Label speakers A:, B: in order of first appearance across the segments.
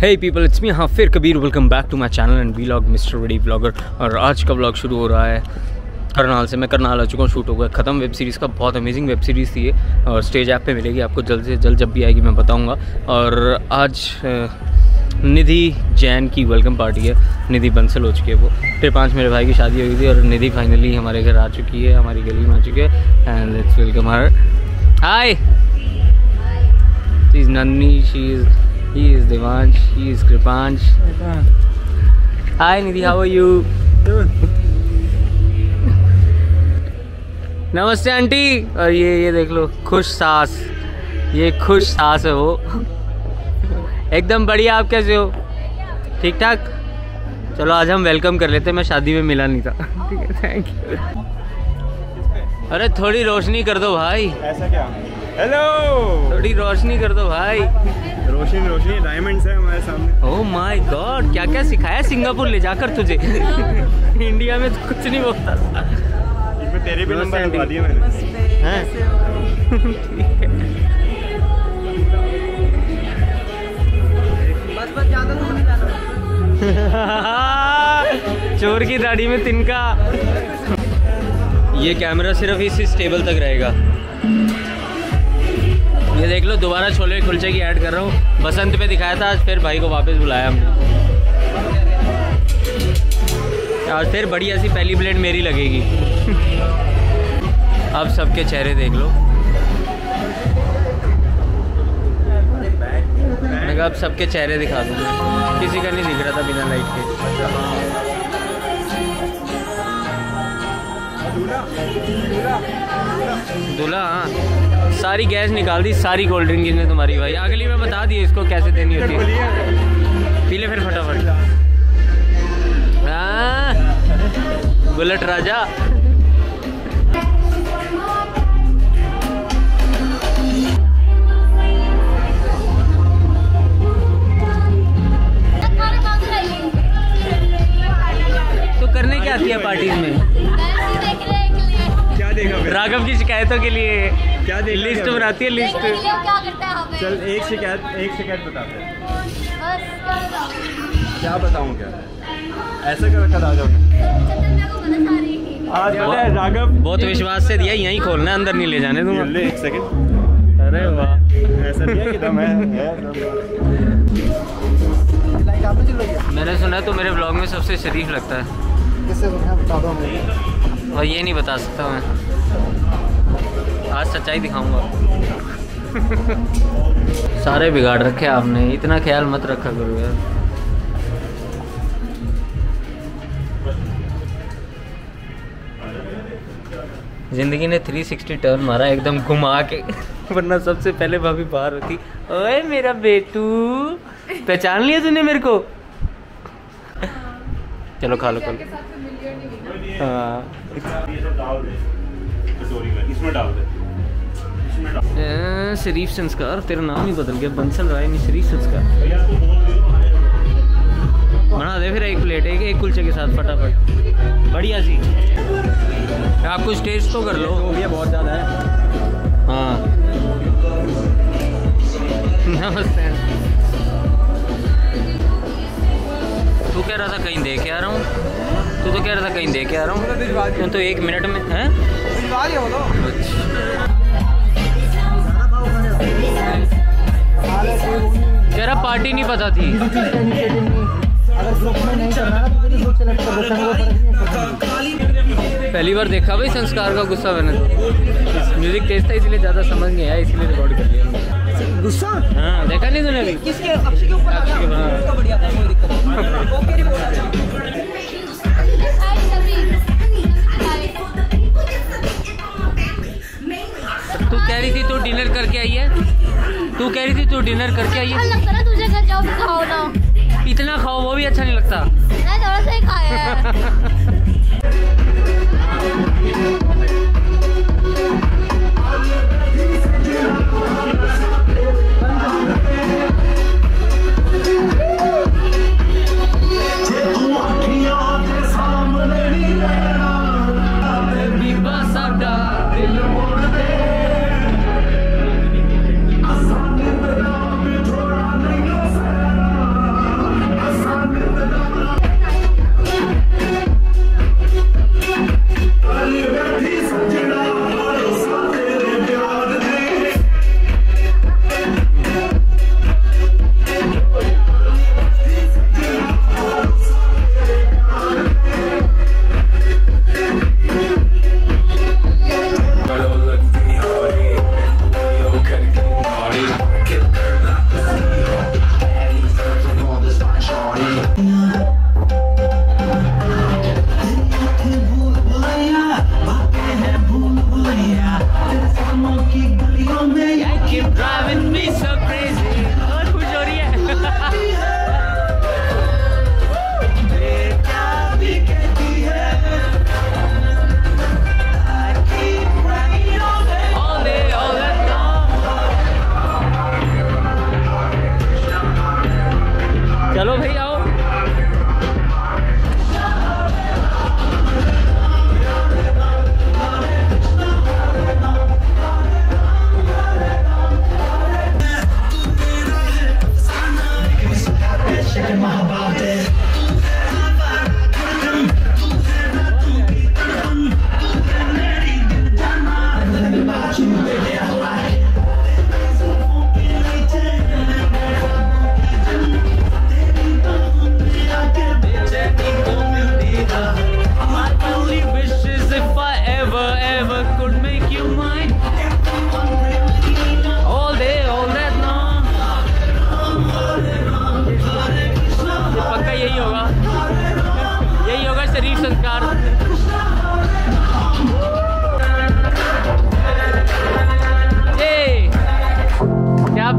A: Hey people, it's me Hafir Kabir. Welcome back to my channel and vlog mister Wadi vlogger. और आज का vlog शुरू हो रहा है करनाल से। मैं करनाल आ चुका हूँ, शूट हो गया ख़त्म। वेब सीरीज़ का बहुत अमेजिंग वेब सीरीज़ थी ये, और स्टेज ऐप पे मिलेगी आपको जल्द से जल्द, जब भी आएगी मैं बताऊँगा। और आज निधि जैन की वेलकम पार्टी है। निधि बंसल हो चुकी है, वो फिर 5 मेरे भाई की शादी हो गई थी और निधि फाइनली हमारे घर आ चुकी है, हमारी गली में आ चुकी है। And let's welcome her. Hi, she is Nanni, he is Devansh, he is Kripansh. Hi Nidhi, how are you? नमस्ते आंटी। और ये देख लो, खुश सास, ये खुश सास है वो। एकदम बढ़िया, आप कैसे हो? ठीक ठाक। चलो आज हम वेलकम कर लेते हैं, मैं शादी में मिला नहीं था। ठीक है, थैंक यू। अरे थोड़ी रोशनी कर दो भाई।
B: ऐसा क्या? हेलो,
A: थोड़ी रोशनी कर दो भाई।
B: रोशनी डायमंड्स है हमारे सामने।
A: ओह माय गॉड, क्या क्या सिखाया सिंगापुर ले जाकर तुझे। इंडिया में तो कुछ नहीं बोलता था।
B: इसमें तेरे भी नंबर लगवा दिए मैंने।
A: हैं?
C: बस ज्यादा तो नहीं जाना।
A: चोर की दाढ़ी में तिनका। ये कैमरा सिर्फ इस टेबल तक रहेगा। ये देख लो, दोबारा छोले कुलचे की ऐड कर रहा हूँ। बसंत पे दिखाया था, आज फिर भाई को वापस बुलाया हमने। आज फिर बढ़िया सी पहली प्लेट मेरी लगेगी। अब सबके चेहरे देख लो। मैं कहा अब सबके चेहरे दिखा दूँ, किसी का नहीं दिख रहा था बिना लाइट के। दूल्हा, हाँ, सारी गैस निकाल दी, सारी कोल्ड ड्रिंक इसने तुम्हारी भाई। अगली में बता दिए इसको कैसे देनी होती है। पी ले फिर फटाफट। हाँ, बुलेट राजा। तो करने क्या आती है पार्टीज में?
B: क्या देखा?
A: राघव की शिकायतों के लिए
B: क्या देखा?
A: लिस्ट बनाती है, लिस्ट।
D: क्या करता है?
B: चल एक शिकायत बता दे। क्या बताऊं? क्या ऐसा कर रखा राघव ने? आज राघव
A: बहुत विश्वास से दिया, यहीं खोलना है, अंदर नहीं ले जाने दूंगा।
B: ले एक सेकंड।
A: अरे वाह,
B: ऐसा दिया कि दम है।
A: मैंने सुना है तो मेरे ब्लॉग में सबसे शरीफ लगता है।
C: किससे बता दो मुझे।
A: और ये नहीं बता सकता मैं, आज सच्चाई दिखाऊंगा। सारे बिगाड़ रखे आपने, इतना ख्याल मत रखा करो यार। जिंदगी ने 360 टर्न मारा एकदम घुमा के। वरना सबसे पहले भाभी बाहर होती, ओए मेरा बेटू, पहचान लिया तूने मेरे को? चलो खा लो, खा लो। हाँ, शरीफ संस्कार, तेरा नाम ही बदल गया, बंसल राय नहीं, शरीफ संस्कार। बना दे फिर एक प्लेट, एक कुलचे के साथ फटाफट, बढ़िया सी। आप कुछ टेस्ट तो कर लो।
B: हो गया, बहुत ज़्यादा है।
A: हाँ, नमस्ते। तू कह रहा था कहीं दे के आ रहा हूँ, तू तो कह रहा था कहीं दे के आ रहा हूँ, तो 1 मिनट में है। कह रहा पार्टी नहीं पता थी। पहली बार देखा भाई संस्कार का गुस्सा मैंने तो। म्यूजिक तेज था इसलिए ज़्यादा समझ नहीं आया, इसलिए रिकॉर्ड कर लिया।
C: गुस्सा?
A: हाँ, देखा नहीं तूने अभी?
C: किसके? अक्षय के ऊपर आ गया।
A: हाँ।
C: तो बढ़िया था, कोई दिक्कत नहीं। Okay report.
A: तू कह रही थी तू डिनर करके आई है, तू कह रही थी तू डिनर करके आई है।
D: लगता है तुझे घर जाओ खाओ ना।
A: इतना खाओ वो भी अच्छा नहीं लगता।
D: मैं थोड़ा सा ही खाया है।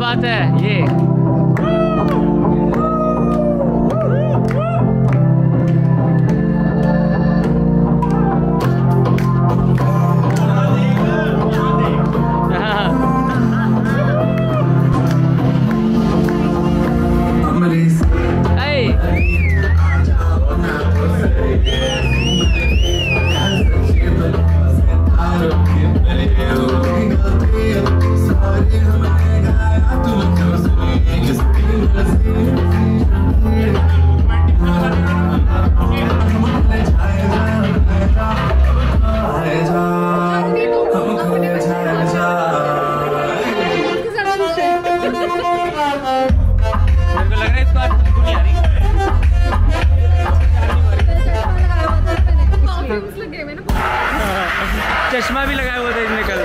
A: बात है ये। चश्मा भी लगाया हुआ था इसने कल।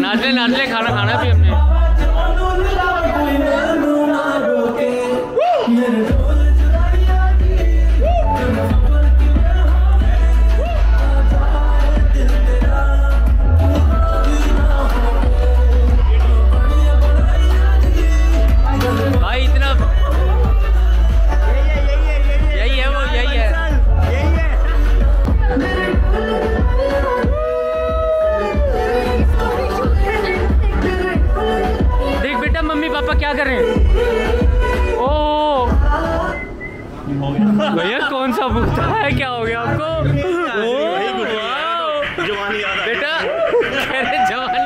A: नाचले नाचले खाना खाना भी हमने। क्या कर रहे हैं? ओ भैया कौन सा भूखता है? क्या हो गया आपको? बेटा जवानी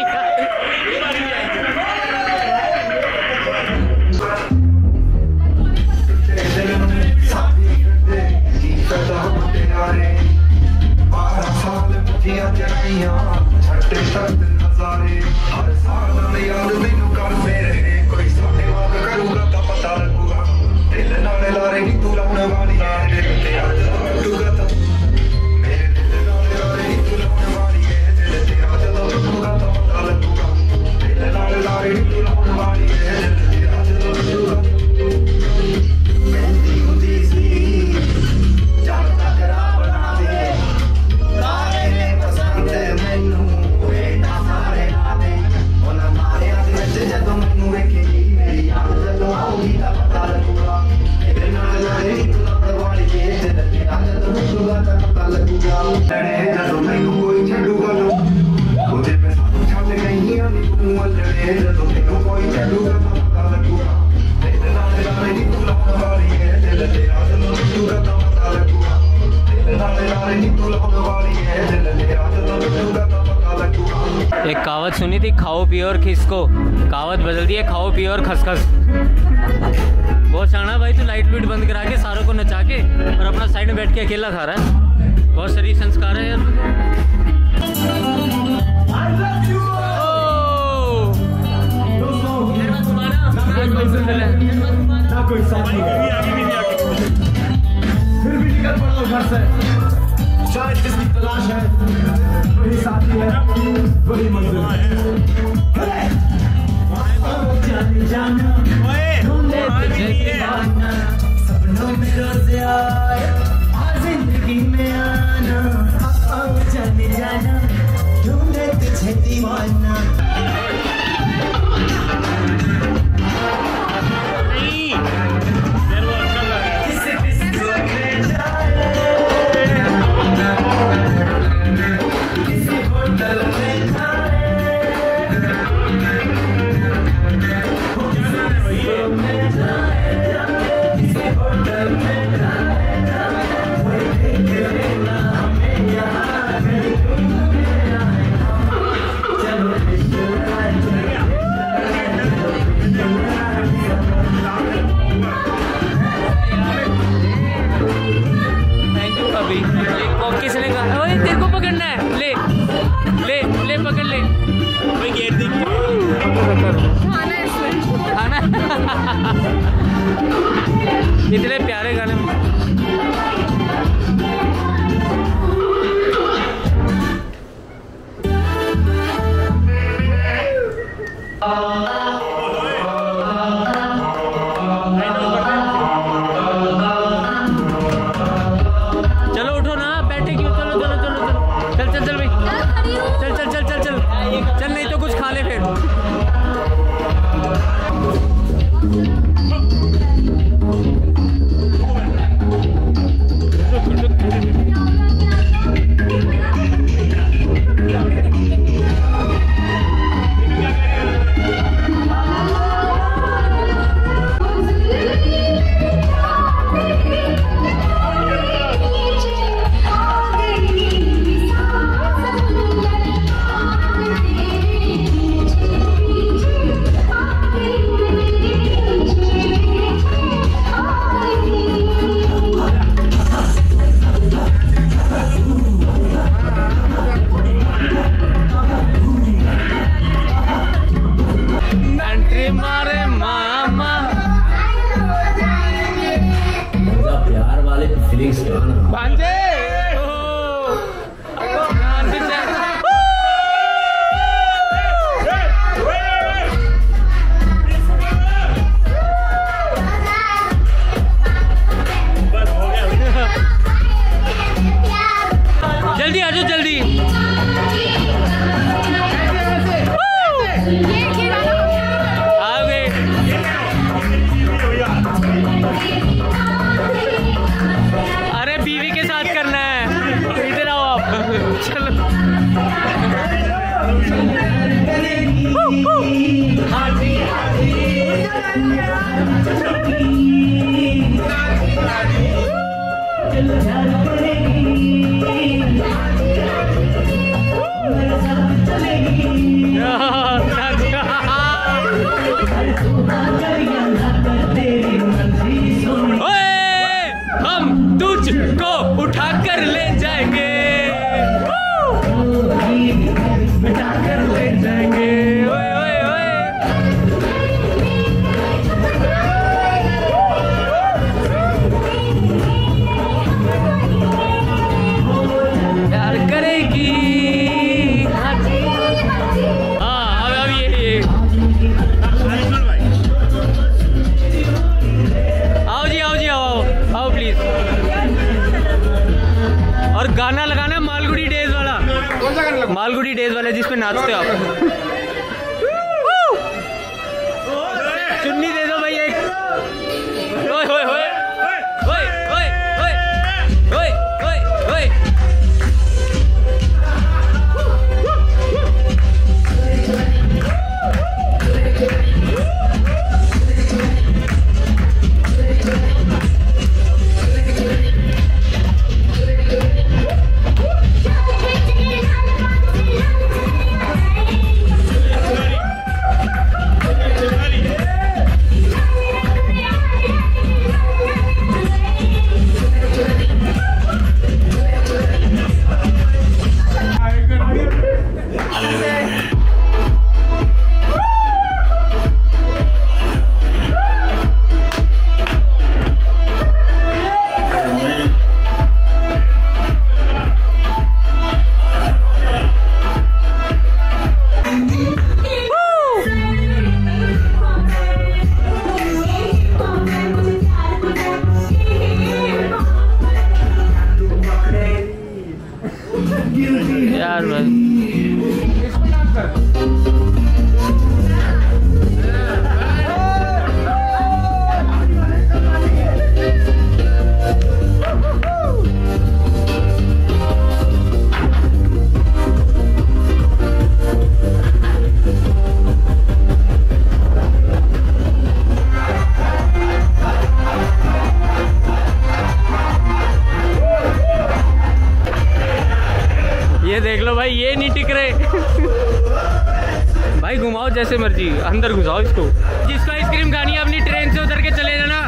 A: एक कहावत सुनी थी, खाओ पियो और खिसको। कहावत बदल दी है, खाओ पियो और खसखस। बहुत शाना भाई, तू लाइट लूट बंद करा के सारों को नचा के और अपना साइड में बैठ के अकेला खा रहा है। बहुत शरीफ संस्कार है यार।
B: कोई साथी फिर भी निकल पड़ा घर से। शायद जिसकी तलाश है वही साथी है, वही मंजिल है। सपनों में रोज आए, जिंदगी में आना, जाने जाना, ढूंढे तुझे दीवाना।
A: किसने कहा? ओए तेरे को पकड़ना है, ले ले ले पकड़ ले। भाई गेट देख खाना है इसमें, खाना इतने प्यारे गाने में। जल्दी आ जाओ जल्दी। आ गए। अरे बीवी के साथ करना है, इधर आओ आप। चलो हम तुझको उठा कर ले जाएंगे, उठा कर ले जाएंगे। ओए ओए ओए प्यार करेगी। हाँ अब ये आओ जी, आओ जी, आओ आओ प्लीज। और गाना लगाना मालगुडी डेज वाला। कौन सा गाना? मालगुडी डेज वाला जिसपे नाचते हो आप। चुन्नी दे दो भाई एक। ओए ओए ओए ओए ओए ओए ओए ओए ओए। यार भाई ये देख लो भाई, ये नहीं टिक रहे। भाई घुमाओ जैसे मर्जी, अंदर घुसाओ इसको। जिसको आइसक्रीम खानी है अपनी ट्रेन से उतर के चले जाना।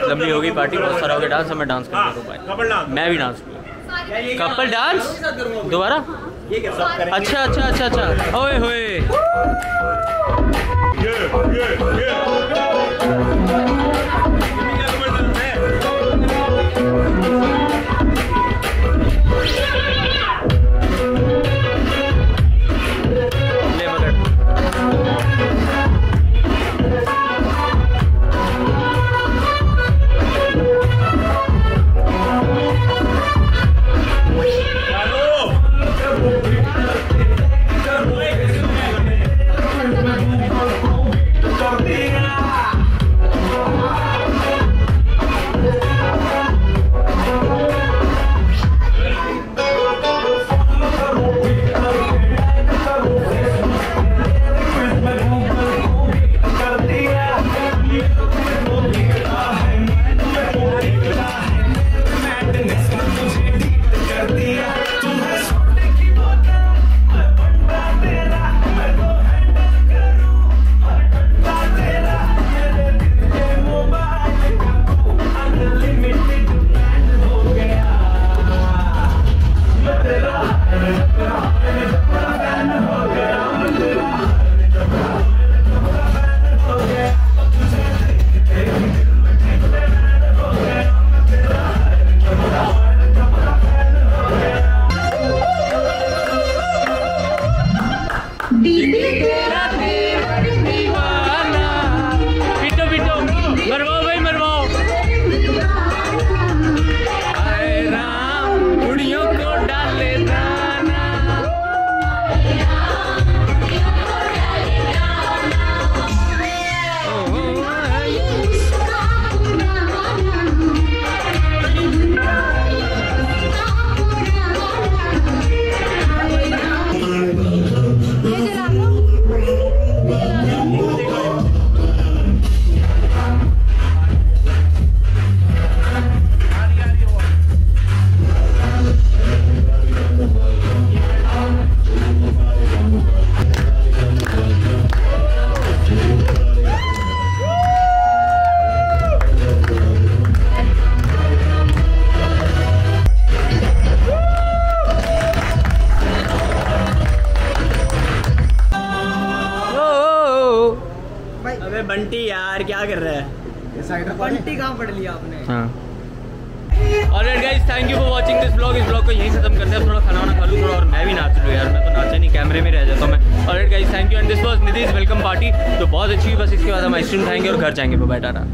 A: लंबी हो गई पार्टी, बहुत सारा हो गया डांस, मैं डांस कर दूँ भाई, मैं भी डांस करूँ। कपल डांस दोबारा? अच्छा अच्छा अच्छा अच्छा, ओए होए
E: अबे बंटी यार क्या कर रहा है? बंटी कहाँ पढ़ लिया आपने?
A: हाँ। Alright guys, thank you for watching this blog. इस ब्लॉग को यहीं खत्म करते हैं। थोड़ा खाना वाना खा लूँ थोड़ा, और मैं भी नाच लूँ यार, मैं तो नाचा नहीं, कैमरे में रह जाता हूँ मैं। Alright guys, thank you and this was Nidhi's welcome party, तो बहुत अच्छी हुई। बस इसके बाद हम आइसक्रीम खाएंगे और घर जाएंगे। बाय टाटा।